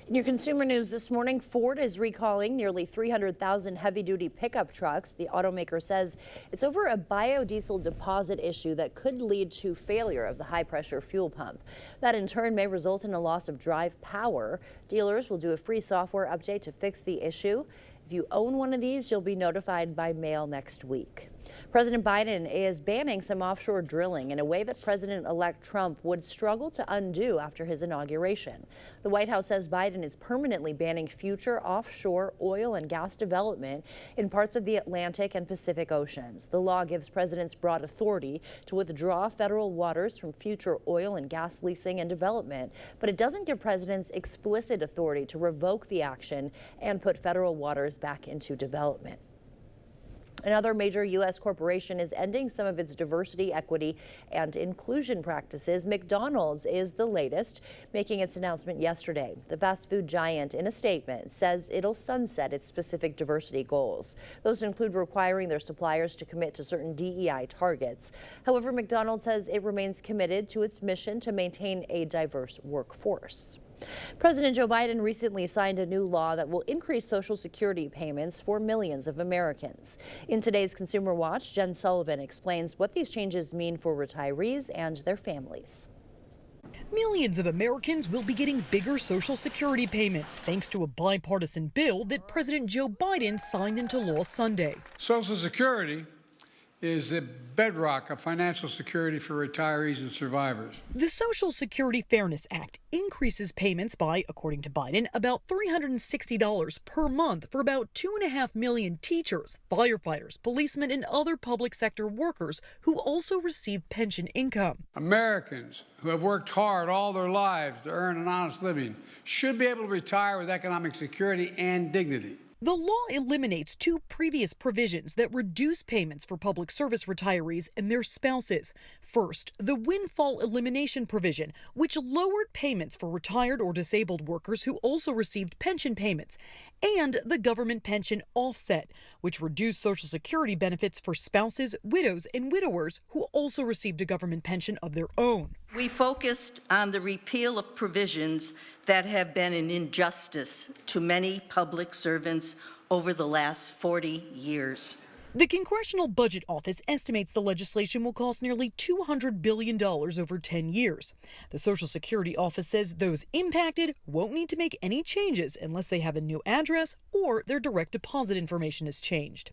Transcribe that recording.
In your consumer news this morning, Ford is recalling nearly 300,000 heavy-duty pickup trucks. The automaker says it's over a biodiesel deposit issue that could lead to failure of the high-pressure fuel pump. That in turn may result in a loss of drive power. Dealers will do a free software update to fix the issue. If you own one of these, you'll be notified by mail next week. President Biden is banning some offshore drilling in a way that President-elect Trump would struggle to undo after his inauguration. The White House says Biden is permanently banning future offshore oil and gas development in parts of the Atlantic and Pacific Oceans. The law gives presidents broad authority to withdraw federal waters from future oil and gas leasing and development, but it doesn't give presidents explicit authority to revoke the action and put federal waters back into development. Another major U.S. corporation is ending some of its diversity, equity, and inclusion practices. McDonald's is the latest, making its announcement yesterday. The fast food giant, in a statement, says it'll sunset its specific diversity goals. Those include requiring their suppliers to commit to certain DEI targets. However, McDonald's says it remains committed to its mission to maintain a diverse workforce. President Joe Biden recently signed a new law that will increase Social Security payments for millions of Americans. In today's Consumer Watch, Jen Sullivan explains what these changes mean for retirees and their families. Millions of Americans will be getting bigger Social Security payments thanks to a bipartisan bill that President Joe Biden signed into law Sunday. Social Security is the bedrock of financial security for retirees and survivors. The Social Security Fairness Act increases payments by, according to Biden, about $360 per month for about 2.5 million teachers, firefighters, policemen, and other public sector workers who also receive pension income. Americans who have worked hard all their lives to earn an honest living should be able to retire with economic security and dignity. The law eliminates two previous provisions that reduce payments for public service retirees and their spouses. First, the windfall elimination provision, which lowered payments for retired or disabled workers who also received pension payments, and the government pension offset, which reduced Social Security benefits for spouses, widows, and widowers who also received a government pension of their own. We focused on the repeal of provisions that have been an injustice to many public servants over the last 40 years. The Congressional Budget Office estimates the legislation will cost nearly $200 billion over 10 years. The Social Security Office says those impacted won't need to make any changes unless they have a new address or their direct deposit information is changed.